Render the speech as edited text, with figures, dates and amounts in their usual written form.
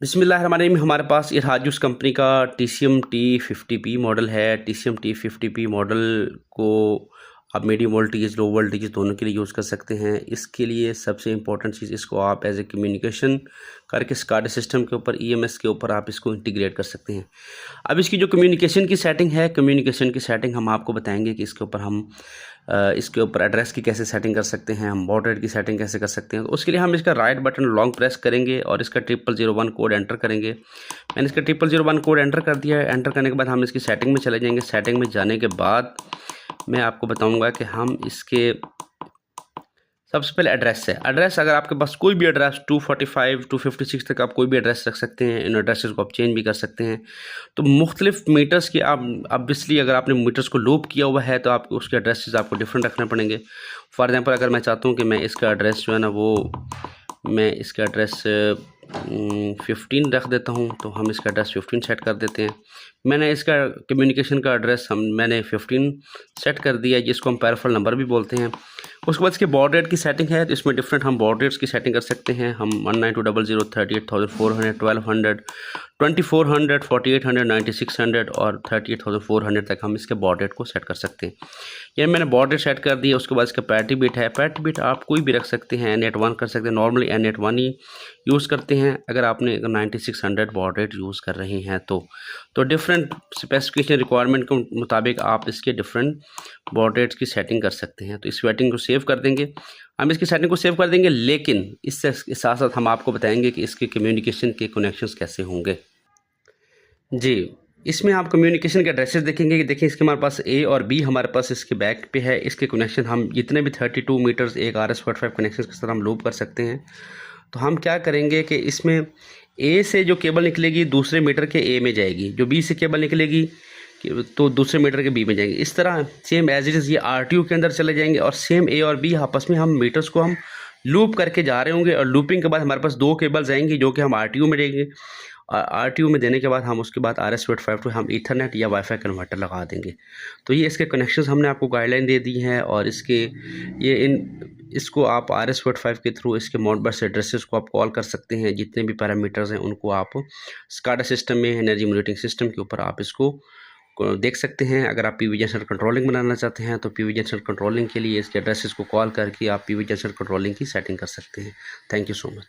बिस्मिल्लाहिर्रहमानिर्रहीम। हमारे पास इरहाजूस कंपनी का TCM T50P मॉडल है। TCM T50P मॉडल को आप मीडियम वोल्टेज लो वोल्टेज दोनों के लिए यूज़ कर सकते हैं। इसके लिए सबसे इम्पोर्टेंट चीज़, इसको आप एज ए कम्युनिकेशन करके SCADA सिस्टम के ऊपर EMS के ऊपर आप इसको इंटीग्रेट कर सकते हैं। अब इसकी जो कम्युनिकेशन की सेटिंग है, कम्युनिकेशन की सेटिंग हम आपको बताएंगे कि इसके ऊपर हम इसके ऊपर एड्रेस की कैसे सेटिंग कर सकते हैं, हम बॉड रेट की सेटिंग कैसे कर सकते हैं। तो उसके लिए हम इसका राइट बटन लॉन्ग प्रेस करेंगे और इसका 0001 कोड एंटर करेंगे। मैंने इसका 0001 कोड एंटर कर दिया है। एंटर करने के बाद हम इसकी सेटिंग में चले जाएंगे। सेटिंग में जाने के बाद मैं आपको बताऊंगा कि हम इसके सबसे पहले एड्रेस है। एड्रेस अगर आपके पास कोई भी एड्रेस 245 256 तक आप कोई भी एड्रेस रख सकते हैं। इन एड्रेसेस को आप चेंज भी कर सकते हैं। तो मुख्तलिफ मीटर्स की आप ऑब्वियसली अगर आपने मीटर्स को लूप किया हुआ है तो आप उसके एड्रेसेस आपको डिफरेंट रखने पड़ेंगे। फॉर एग्जांपल अगर मैं चाहता हूँ कि मैं इसका एड्रेस जो है ना वो मैं इसका एड्रेस 15 रख देता हूँ, तो हम इसका एड्रेस 15 सेट कर देते हैं। मैंने इसका कम्युनिकेशन का एड्रेस मैंने 15 सेट कर दिया, जिसको हम पैराफल नंबर भी बोलते हैं। उसके बाद इसके बॉड रेट की सेटिंग है, तो इसमें डिफरेंट हम बॉड रेट्स की सेटिंग कर सकते हैं। हम 19200 38,400 1200 2400 4800 9600 और 38,400 तक हम इसके बॉड रेट को सेट कर सकते हैं। ये मैंने बॉड रेट सेट कर दिया। उसके बाद इसका पैरिटी बिट है। पैरिटी बिट आप कोई भी रख सकते हैं, N81 कर सकते हैं। नॉर्मली N81 ही यूज़ करते हैं अगर आपने 9600 बॉड रेट यूज़ कर रहे हैं तो डिफरेंट स्पेसिफिकेशन रिक्वायरमेंट के मुताबिक आप इसके डिफरेंट बॉड रेट्स की सेटिंग कर सकते हैं। तो इस सेटिंग को सेव कर देंगे, हम इसकी सेटिंग को सेव कर देंगे। लेकिन इससे साथ साथ हम आपको बताएंगे कि इसके कम्युनिकेशन के कनेक्शंस कैसे होंगे। जी, इसमें आप कम्युनिकेशन के एड्रेसेस देखेंगे कि देखिए इसके हमारे पास A और B हमारे पास इसके बैक पे है। इसके कनेक्शन हम जितने भी 32 मीटर्स एक RS-485 कनेक्शन के साथ हम लूप कर सकते हैं। तो हम क्या करेंगे कि इसमें A से जो केबल निकलेगी दूसरे मीटर के A में जाएगी, जो B से केबल निकलेगी तो दूसरे मीटर के B में जाएंगे। इस तरह सेम एज इट इज़ ये RTU के अंदर चले जाएंगे और सेम A और B आपस में हम मीटर्स को हम लूप करके जा रहे होंगे। और लूपिंग के बाद हमारे पास 2 केबल्स आएंगी जो कि हम RTU में देंगे। RTU में देने के बाद हम उसके बाद RS-485 हम ईथरनेट या वाईफाई कन्वर्टर लगा देंगे। तो ये इसके कनेक्शंस हमने आपको गाइडलाइन दे दी हैं और इसको आप RS-485 के थ्रू इसके मॉडबस एड्रेसेस को आप कॉल कर सकते हैं। जितने भी पैरामीटर्स हैं उनको आप SCADA सिस्टम में एनर्जी मॉनिटरिंग सिस्टम के ऊपर आप इसको देख सकते हैं। अगर आप PV जनरेटर कंट्रोलिंग बनाना चाहते हैं तो PV जनरेटर कंट्रोलिंग के लिए इसके एड्रेसेस को कॉल करके आप PV जनरेटर कंट्रोलिंग की सेटिंग कर सकते हैं। Thank you so much.